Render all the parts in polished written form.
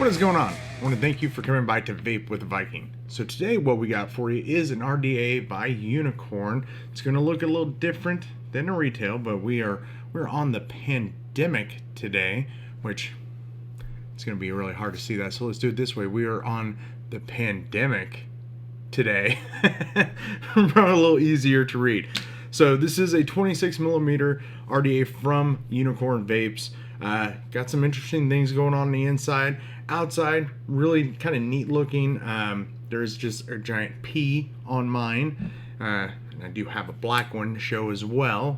What is going on? I want to thank you for coming by to Vape with Viking. So today what we got for you is an RDA by Unicorn. It's going to look a little different than a retail, but we're on the Pandemic today, which it's going to be really hard to see that. So let's do it this way. We are on the Pandemic today. Probably a little easier to read. So this is a 26 millimeter RDA from Unicorn Vapes. Got some interesting things going on the inside. Outside, really kind of neat looking. There's just a giant P on mine. And I do have a black one to show as well,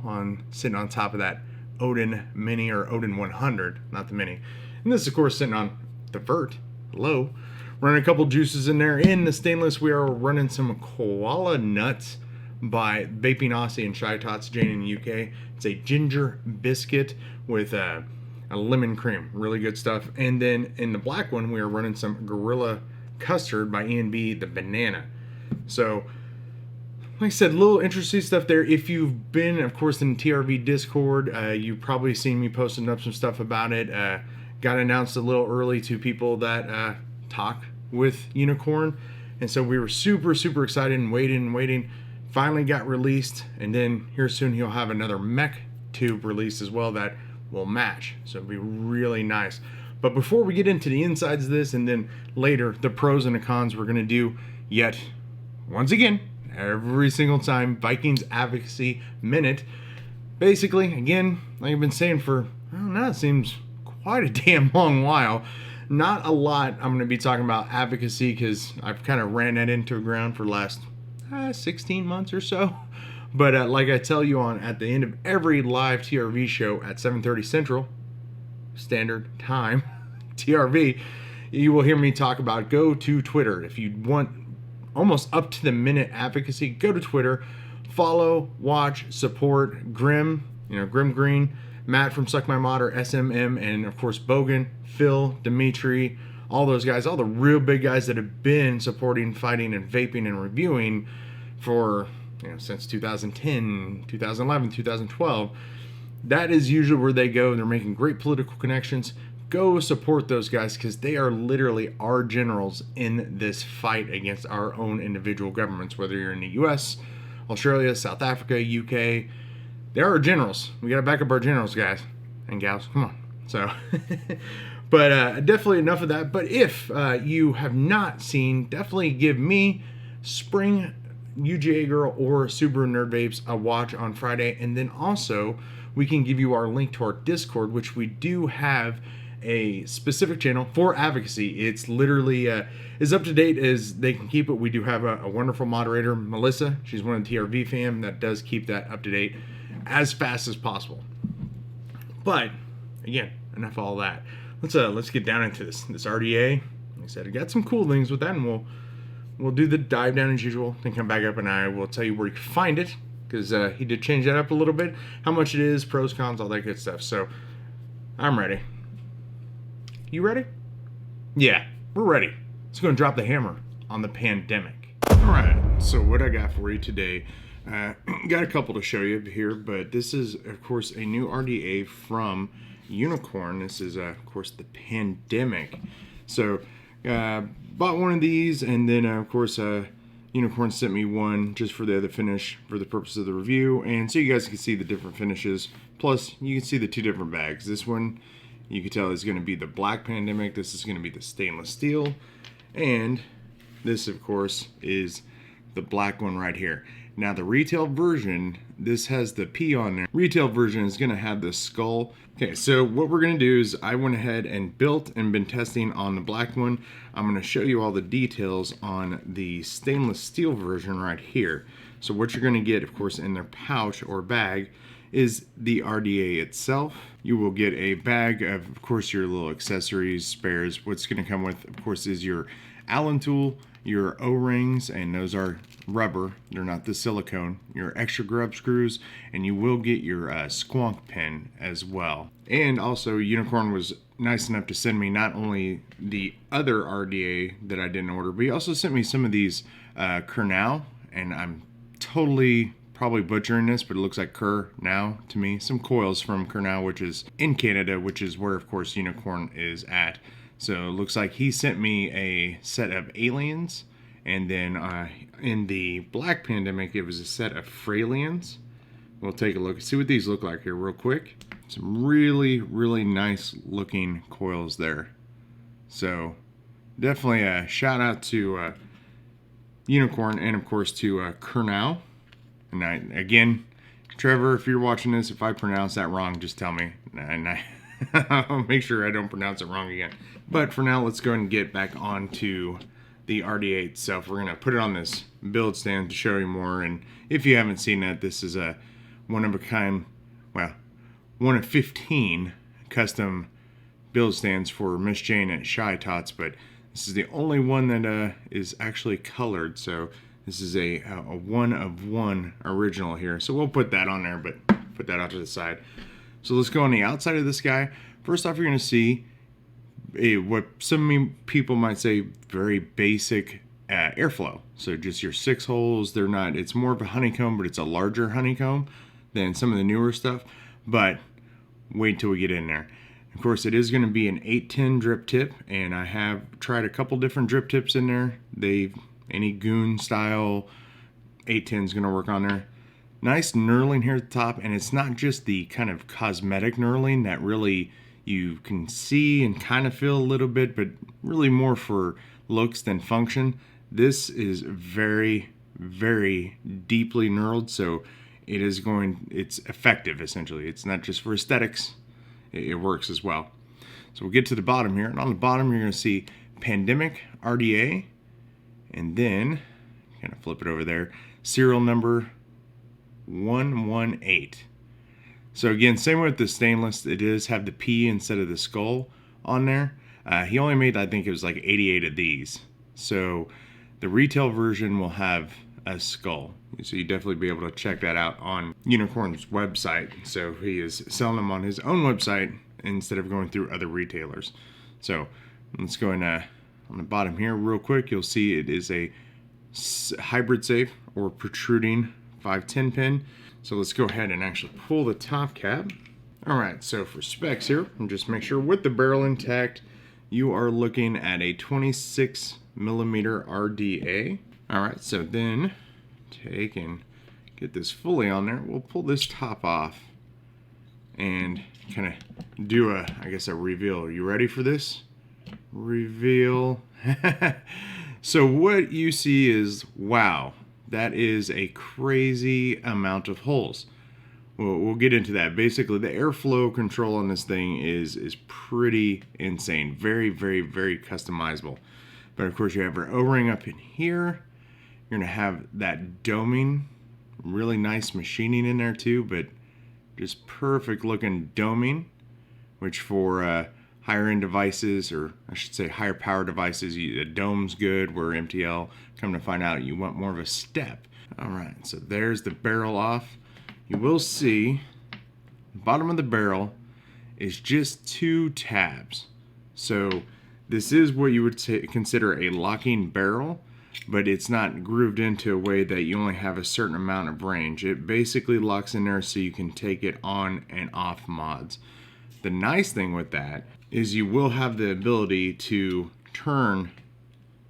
sitting on top of that Odin Mini or Odin 100, not the Mini. And this, of course, sitting on the Vert. Hello. Running a couple juices in there. In the stainless, we are running some koala nuts by Vaping Aussie and Shy Tots, Jane in the UK. It's a ginger biscuit with a lemon cream. Really good stuff. And then in the black one, we are running some Gorilla Custard by E&B, the banana. So, like I said, a little interesting stuff there. If you've been, of course, in the TRV Discord, you've probably seen me posting up some stuff about it. Got announced a little early to people that talk with Unicorn. And so we were super, super excited and waiting. Finally got released. And then here soon he'll have another mech tube released as well that will match. So it'll be really nice. But before we get into the insides of this, and then later the pros and the cons, we're going to do yet once again, every single time, Viking's Advocacy Minute. Basically, again, like I've been saying for, I don't know, it seems quite a damn long while. Not a lot I'm going to be talking about advocacy because I've kind of ran that into the ground for the last 16 months or so. But like I tell you at the end of every live TRV show at 7:30 Central Standard Time, TRV, you will hear me talk about go to Twitter. If you want almost up to the minute advocacy, go to Twitter, follow, watch, support Grim, Grim Green, Matt from Suck My Mod or SMM, and of course Bogan, Phil, Dimitri, all those guys, all the real big guys that have been supporting, fighting, and vaping and reviewing for since 2010, 2011, 2012. That is usually where they go. They're making great political connections. Go support those guys because they are literally our generals in this fight against our own individual governments, whether you're in the US, Australia, South Africa, UK. They're our generals. We got to back up our generals, guys and gals. Come on. So, but definitely enough of that. But if you have not seen, definitely give me Spring UGA Girl or Subaru Nerd Vapes a watch on Friday. And then also we can give you our link to our Discord, which we do have a specific channel for advocacy. It's literally as up to date as they can keep it. We do have a wonderful moderator, Melissa. She's one of the TRV fam that does keep that up to date as fast as possible. But again, enough of all that. Let's get down into this RDA. Like I said, I got some cool things with that, and we'll do the dive down as usual, then come back up and I will tell you where you can find it, because he did change that up a little bit, how much it is, pros, cons, all that good stuff. So I'm ready. You ready? Yeah, we're ready. Let's go and drop the hammer on the Pandemic. All right, so what I got for you today, got a couple to show you here, but this is, of course, a new RDA from Unicorn. This is, of course, the Pandemic. So bought one of these, and then of course Unicorn sent me one just for the other finish for the purpose of the review, and so you guys can see the different finishes, plus you can see the two different bags. This one you can tell is going to be the black Pandemic, this is going to be the stainless steel, and this of course is the black one right here. Now the retail version, this has the P on there. Retail version is going to have the skull. Okay, so what we're going to do is I went ahead and built and been testing on the black one. I'm going to show you all the details on the stainless steel version right here. So what you're going to get, of course, in their pouch or bag is the RDA itself. You will get a bag of course, your little accessories, spares. What's going to come with, of course, is your Allen tool, your O-rings, and those are rubber, they're not the silicone, your extra grub screws, and you will get your squonk pin as well. And also Unicorn was nice enough to send me not only the other RDA that I didn't order, but he also sent me some of these Kernau, and I'm totally probably butchering this, but it looks like Kernau to me. Some coils from Kernau, which is in Canada, which is where of course Unicorn is at. So it looks like he sent me a set of aliens, and then in the Black Pandemic, it was a set of Fralians. We'll take a look, see what these look like here real quick. Some really, really nice looking coils there. So definitely a shout out to Unicorn, and of course to Kernow. And again, Trevor, if you're watching this, if I pronounce that wrong, just tell me, and I'll make sure I don't pronounce it wrong again. But for now, let's go ahead and get back onto the RDA itself. We're gonna put it on this build stand to show you more. And if you haven't seen that, this is a one of a kind, well, one of 15 custom build stands for Miss Jane at Shy Tots, but this is the only one that is actually colored. So this is a one of one original here. So we'll put that on there, but put that out to the side. So let's go on the outside of this guy. First off, you're gonna see what some people might say very basic airflow. So just your 6 holes. They're not, it's more of a honeycomb, but it's a larger honeycomb than some of the newer stuff. But wait till we get in there. Of course, it is going to be an 810 drip tip, and I have tried a couple different drip tips in there. Any goon style 810 is going to work on there. Nice knurling here at the top, and it's not just the kind of cosmetic knurling that really you can see and kind of feel a little bit, but really more for looks than function. This is very, very deeply knurled, so it's effective essentially. It's not just for aesthetics, it works as well. So we'll get to the bottom here, and on the bottom you're going to see Pandemic RDA, and then kind of flip it over there, serial number 118. So again, same with the stainless, it does have the P instead of the skull on there. He only made, I think it was like 88 of these. So the retail version will have a skull. So you definitely be able to check that out on Unicorn's website. So he is selling them on his own website instead of going through other retailers. So let's go in on the bottom here real quick. You'll see it is a hybrid safe or protruding 510 pin. So let's go ahead and actually pull the top cap. All right, so for specs here, and just make sure with the barrel intact, you are looking at a 26 millimeter RDA. All right, so then take and get this fully on there. We'll pull this top off and kind of do I guess a reveal. Are you ready for this? Reveal. So what you see is, wow, that is a crazy amount of holes. We'll get into that. Basically, the airflow control on this thing is pretty insane. Very, very, very customizable. But of course, you have your O-ring up in here. You're gonna have that doming, really nice machining in there too, but just perfect looking doming, which for higher end devices, or I should say higher power devices, a dome's good, where MTL, come to find out, you want more of a step. All right, so there's the barrel off. You will see the bottom of the barrel is just 2 tabs. So this is what you would consider a locking barrel, but it's not grooved into a way that you only have a certain amount of range. It basically locks in there so you can take it on and off mods. The nice thing with that is you will have the ability to turn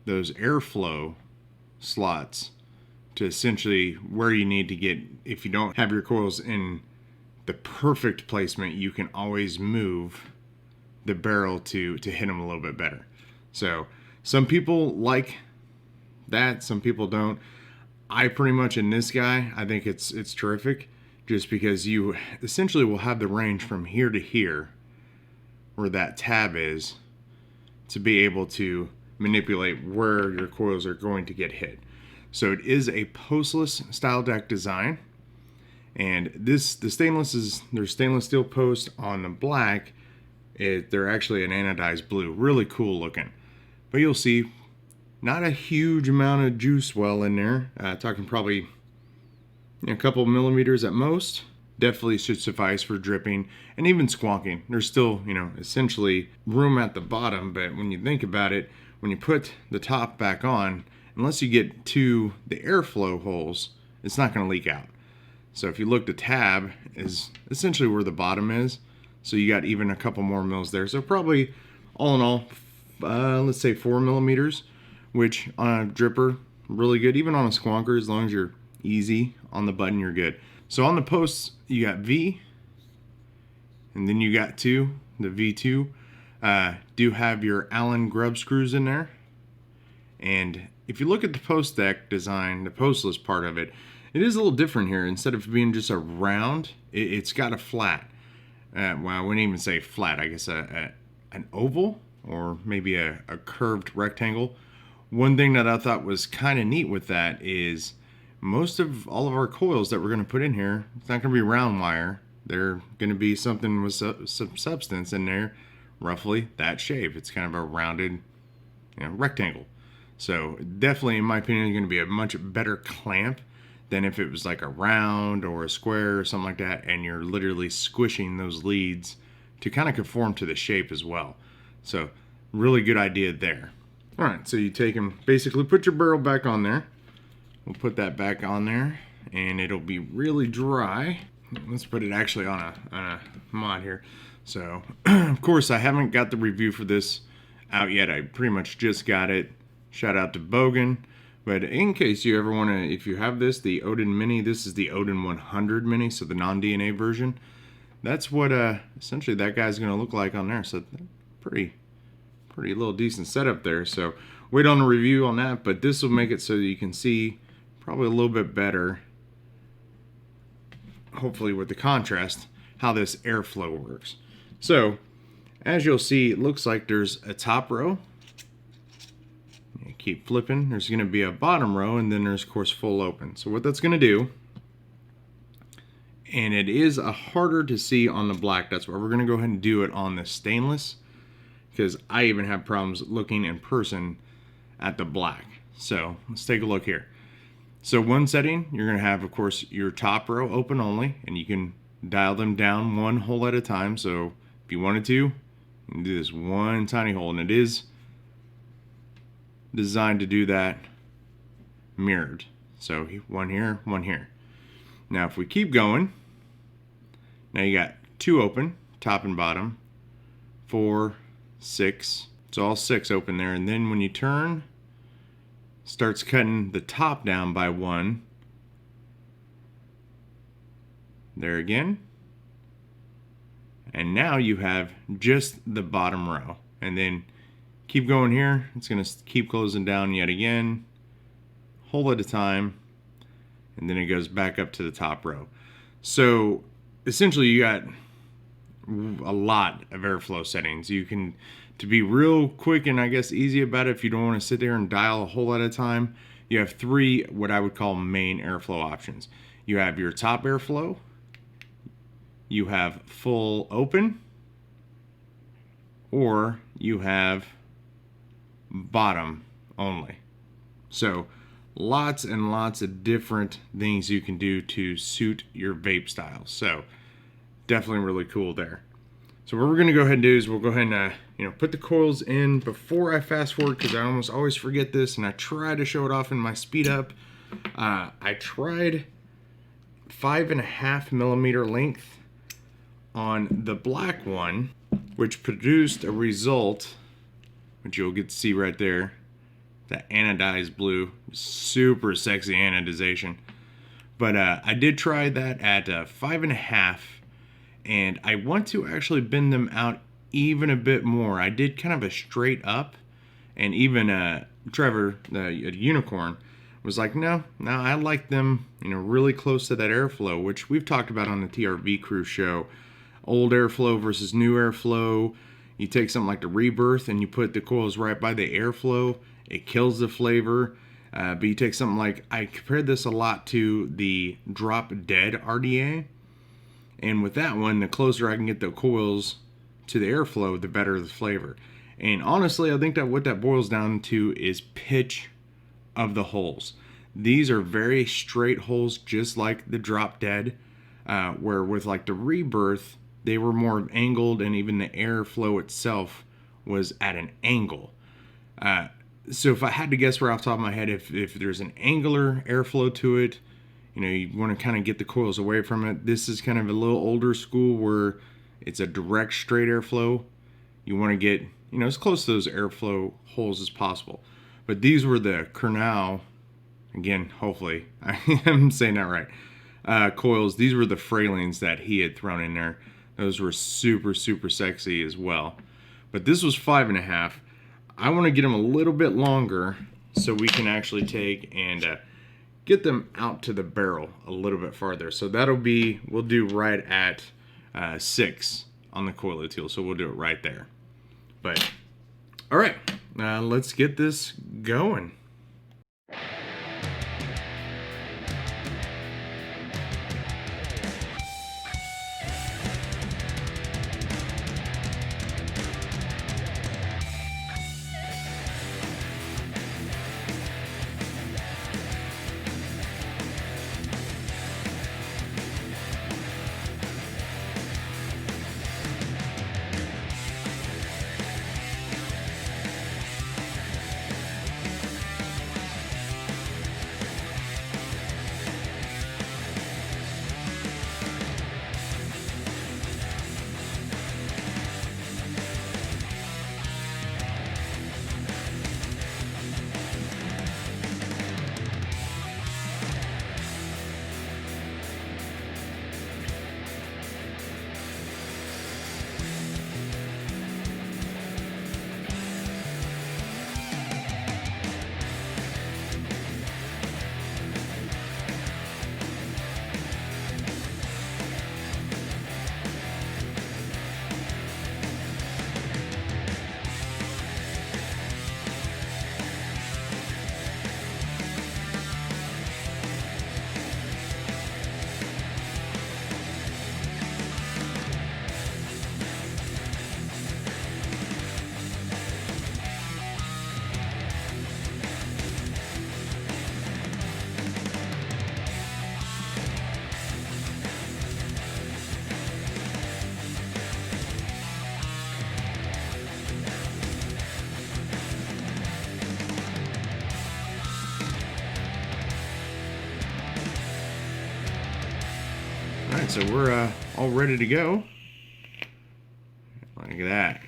those airflow slots to essentially where you need to get. If you don't have your coils in the perfect placement, you can always move the barrel to hit them a little bit better. So some people like that, some people don't. I pretty much, in this guy, I think it's terrific, just because you essentially will have the range from here to here where that tab is, to be able to manipulate where your coils are going to get hit. So it is a postless style deck design, and the stainless is, there's stainless steel posts on the black. They're actually an anodized blue, really cool looking. But you'll see not a huge amount of juice well in there, talking probably a couple millimeters at most. Definitely should suffice for dripping and even squonking. There's still, essentially room at the bottom, but when you think about it, when you put the top back on, unless you get to the airflow holes, it's not going to leak out. So if you look, the tab is essentially where the bottom is. So you got even a couple more mils there. So probably all in all, let's say 4 millimeters, which on a dripper, really good. Even on a squonker, as long as you're easy on the button, you're good. So on the posts, you got V, and then you got the V2. Do have your Allen grub screws in there. And if you look at the post deck design, the postless part of it, it is a little different here. Instead of being just a round, it's got a flat. Well, I wouldn't even say flat. I guess an oval or maybe a curved rectangle. One thing that I thought was kind of neat with that is most of all of our coils that we're going to put in here, it's not going to be round wire. They're going to be something with some substance in there, roughly that shape. It's kind of a rounded, rectangle. So definitely, in my opinion, going to be a much better clamp than if it was like a round or a square or something like that, and you're literally squishing those leads to kind of conform to the shape as well. So really good idea there. All right, so you take them, basically put your barrel back on there. We'll put that back on there, and it'll be really dry. Let's put it actually on a mod here. So, of course, I haven't got the review for this out yet. I pretty much just got it. Shout out to Bogan. But in case you ever want to, if you have this, the Odin Mini, this is the Odin 100 Mini, so the non-DNA version. That's what essentially that guy's going to look like on there. So pretty little decent setup there. So wait on the review on that, but this will make it so that you can see probably a little bit better, hopefully with the contrast, how this airflow works. So as you'll see, it looks like there's a top row. You keep flipping, there's going to be a bottom row, and then there's of course full open. So what that's going to do, and it is harder to see on the black, that's why we're going to go ahead and do it on the stainless, because I even have problems looking in person at the black. So let's take a look here. So one setting, you're going to have, of course, your top row open only, and you can dial them down one hole at a time. So if you wanted to, you can do this one tiny hole, and it is designed to do that mirrored. So one here, one here. Now if we keep going, now you got two open, top and bottom, 4, 6. It's all 6 open there, and then when you turn, starts cutting the top down by 1. There again. And now you have just the bottom row. And then keep going here. It's going to keep closing down yet again. Hole at a time. And then it goes back up to the top row. So essentially you got a lot of airflow settings. You can, to be real quick and I guess easy about it, if you don't want to sit there and dial a hole at a time, you have 3 what I would call main airflow options. You have your top airflow, you have full open, or you have bottom only. So lots and lots of different things you can do to suit your vape style. So definitely really cool there. So what we're going to go ahead and do is we'll go ahead and put the coils in before I fast forward, because I almost always forget this, and I try to show it off in my speed up. I tried 5.5 millimeter length on the black one, which produced a result, which you'll get to see right there, that anodized blue, super sexy anodization. But I did try that at 5.5. And I want to actually bend them out even a bit more. I did kind of a straight up, and even Trevor, at Unicorn, was like, no, I like them, really close to that airflow, which we've talked about on the TRV Crew show. Old airflow versus new airflow. You take something like the Rebirth and you put the coils right by the airflow, it kills the flavor. But you take something like, I compared this a lot to the Drop Dead RDA. And with that one, the closer I can get the coils to the airflow, the better the flavor. And honestly, I think that what that boils down to is pitch of the holes. These are very straight holes, just like the Drop Dead, where with like the Rebirth, they were more angled, and even the airflow itself was at an angle. So if I had to guess right off the top of my head, if there's an angular airflow to it, you want to kind of get the coils away from it. This is kind of a little older school where it's a direct straight airflow. You want to get as close to those airflow holes as possible. But these were the Kernel, again, hopefully I am saying that right, coils. These were the Fralings that he had thrown in there. Those were super, super sexy as well. But this was 5.5. I want to get them a little bit longer so we can actually take and get them out to the barrel a little bit farther. So that'll be, we'll do right at 6 on the coil tool. So we'll do it right there. But all right, let's get this going. Alright, so we're all ready to go. Look at that.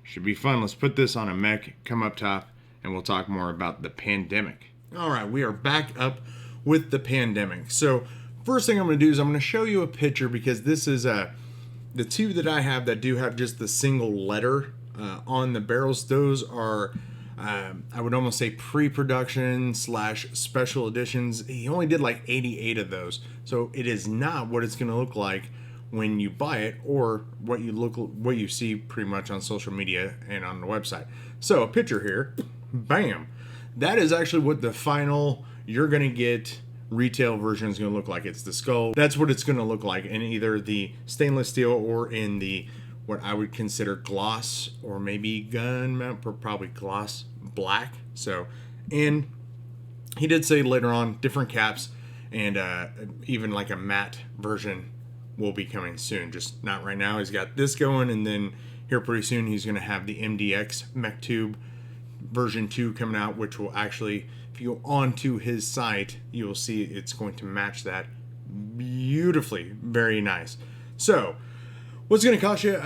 Should be fun. Let's put this on a mech, come up top, and we'll talk more about the Pandemic. Alright, we are back up with the Pandemic. So, first thing I'm going to do is I'm going to show you a picture, because this is the two that I have that do have just the single letter on the barrels. Those are I would almost say pre-production / special editions. He only did like 88 of those, so it is not what it's going to look like when you buy it, or what you see pretty much on social media and on the website. So a picture here, bam, that is actually what the final you're going to get retail version is going to look like. It's the skull. That's what it's going to look like in either the stainless steel or in the what I would consider gloss, or maybe gun mount, probably gloss black. So, and he did say later on different caps, and even like a matte version will be coming soon, just not right now. He's got this going, and then here pretty soon he's going to have the MDX mech tube version 2 coming out, which will actually, if you go onto his site, you will see it's going to match that beautifully. Very nice. So what's going to cost you?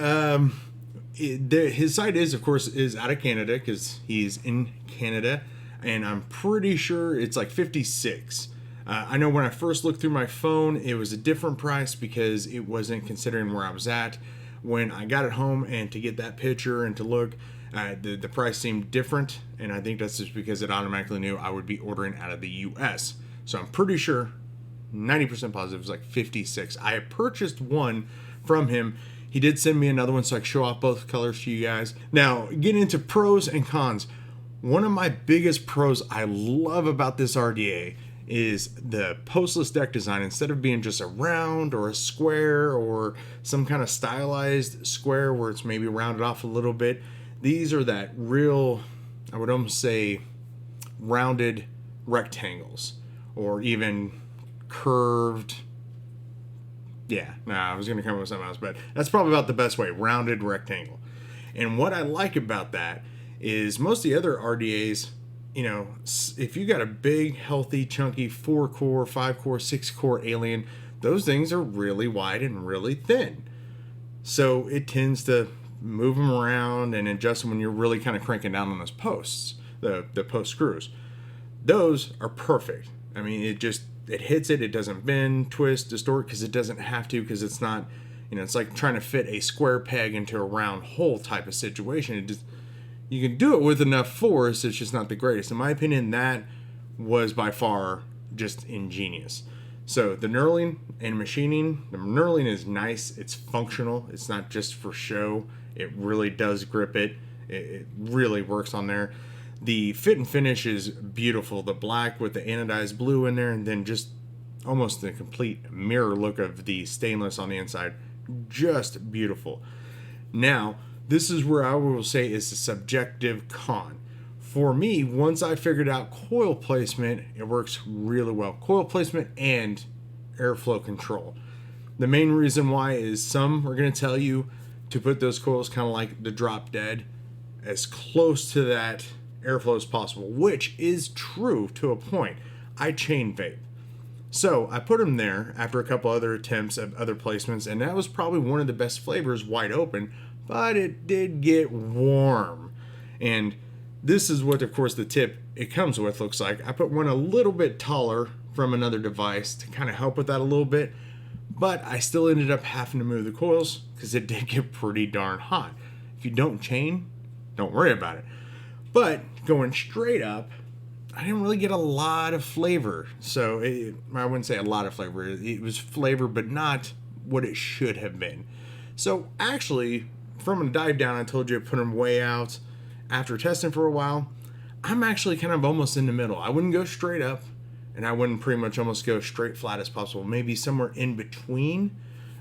His site is, of course, is out of Canada, because he's in Canada, and I'm pretty sure it's like 56. I know when I first looked through my phone, it was a different price because it wasn't considering where I was at. When I got it home and to get that picture and to look, the price seemed different, and I think that's just because it automatically knew I would be ordering out of the US. So I'm pretty sure, 90% positive, it was like 56. I purchased one from him. He did send me another one so I can show off both colors to you guys. Now, getting into pros and cons. One of my biggest pros I love about this RDA is the postless deck design. Instead of being just a round or a square or some kind of stylized square where it's maybe rounded off a little bit, these are that real, I would almost say, rounded rectangles, or even curved. Yeah, I was going to come up with something else, but that's probably about the best way, rounded rectangle. And what I like about that is most of the other RDAs, you know, if you got a big, healthy, chunky 4-core, 5-core, 6-core Alien, those things are really wide and really thin. So it tends to move them around and adjust them when you're really kind of cranking down on those posts, the post screws. Those are perfect. I mean, it hits it. It doesn't bend, twist, distort, because it doesn't have to, because it's not, it's like trying to fit a square peg into a round hole type of situation. You can do it with enough force. It's just not the greatest. In my opinion, that was by far just ingenious. So the knurling and machining, the knurling is nice. It's functional. It's not just for show. It really does grip it. It really works on there. The fit and finish is beautiful. The black with the anodized blue in there, and then just almost the complete mirror look of the stainless on the inside. Just beautiful. Now, this is where I will say is the subjective con. For me, once I figured out coil placement, it works really well. Coil placement and airflow control. The main reason why is some are going to tell you to put those coils kind of like the drop dead, as close to that airflow as possible, which is true to a point. I chain vape. So I put them there after a couple other attempts at other placements, and that was probably one of the best flavors wide open, but it did get warm. And this is what, of course, the tip it comes with looks like. I put one a little bit taller from another device to kind of help with that a little bit, but I still ended up having to move the coils because it did get pretty darn hot. If you don't chain, don't worry about it. But going straight up, I didn't really get a lot of flavor. So I wouldn't say a lot of flavor. It was flavor, but not what it should have been. So actually, from a dive down, I told you I put them way out. After testing for a while, I'm actually kind of almost in the middle. I wouldn't go straight up, and I wouldn't pretty much almost go straight flat as possible. Maybe somewhere in between.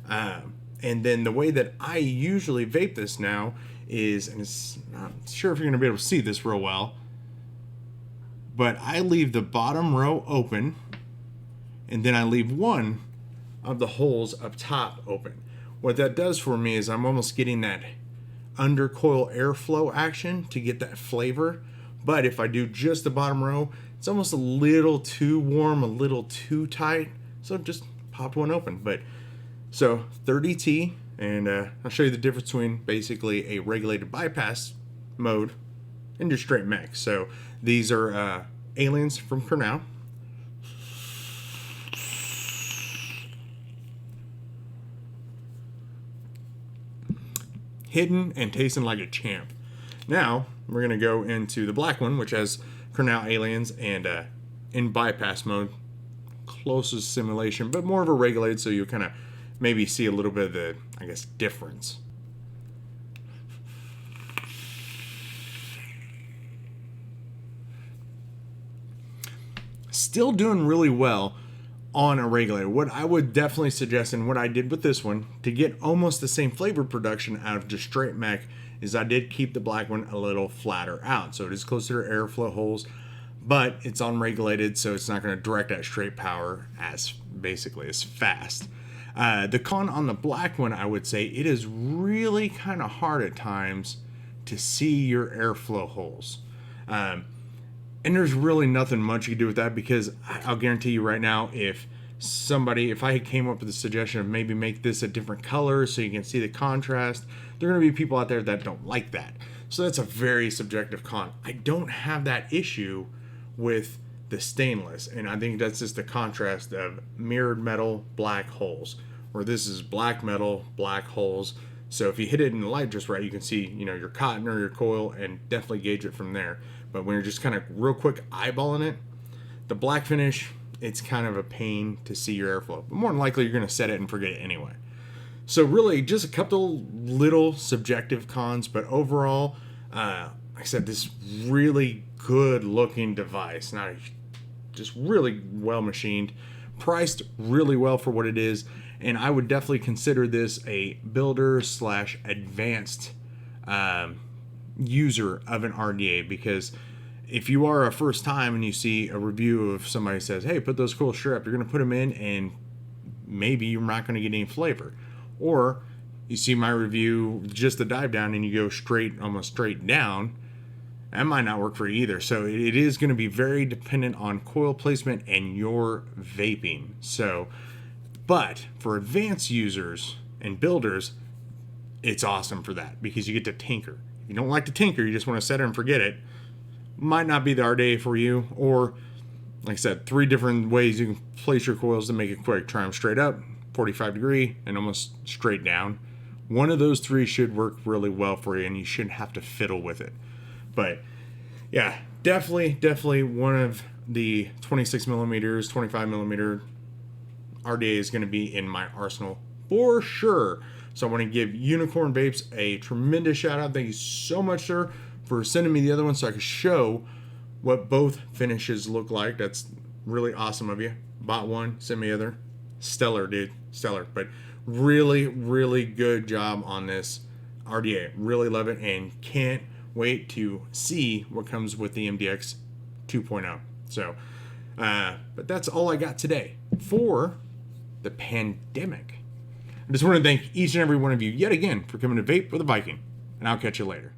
And then the way that I usually vape this now is, and it's not sure if you're going to be able to see this real well, but I leave the bottom row open, and then I leave one of the holes up top open. What that does for me is I'm almost getting that under coil airflow action to get that flavor. But if I do just the bottom row, it's almost a little too warm, a little too tight. So just pop one open. But so 30T, and I'll show you the difference between basically a regulated bypass mode and your straight mech. So these are aliens from Cornell. Hidden and tasting like a champ. Now we're gonna go into the black one, which has Cornell aliens and in bypass mode, closest simulation, but more of a regulated, so you kind of maybe see a little bit of the, I guess, difference. Still doing really well on a regulator. What I would definitely suggest, and what I did with this one, to get almost the same flavor production out of just straight mech, is I did keep the black one a little flatter out. So it is closer to airflow holes, but it's unregulated, so it's not going to direct that straight power as basically as fast. The con on the black one, I would say, it is really kind of hard at times to see your airflow holes. And there's really nothing much you can do with that, because I'll guarantee you right now, if I came up with a suggestion of maybe make this a different color so you can see the contrast, there are going to be people out there that don't like that. So that's a very subjective con. I don't have that issue with the stainless, and I think that's just the contrast of mirrored metal, black holes, where this is black metal, black holes. So if you hit it in the light just right, you can see, your cotton or your coil, and definitely gauge it from there. But when you're just kind of real quick eyeballing it, the black finish, it's kind of a pain to see your airflow. But more than likely, you're going to set it and forget it anyway. So really, just a couple little subjective cons, but overall, like I said, this really good looking device. Just really well machined, priced really well for what it is. And I would definitely consider this a builder / advanced user of an RDA, because if you are a first time and you see a review of somebody says, hey, put those coils straight up, you're going to put them in and maybe you're not going to get any flavor. Or you see my review, just the dive down, and you go almost straight down, that might not work for you either. So it is going to be very dependent on coil placement and your vaping. So, but for advanced users and builders, it's awesome for that because you get to tinker. If you don't like to tinker, you just want to set it and forget it, might not be the RDA for you. Or, like I said, 3 different ways you can place your coils to make it quick. Try them straight up, 45 degree, and almost straight down. One of those 3 should work really well for you, and you shouldn't have to fiddle with it. But yeah, definitely one of the 26 millimeters, 25 millimeter RDA is going to be in my arsenal for sure. So I want to give Unicorn Vapes a tremendous shout out. Thank you so much, sir, for sending me the other one so I could show what both finishes look like. That's really awesome of you. Bought one, sent me the other. Stellar, dude. Stellar. But really good job on this RDA. Really love it and can't wait to see what comes with the MDX 2.0. So, but that's all I got today for the pandemic. I just want to thank each and every one of you yet again for coming to Vape with a Viking, and I'll catch you later.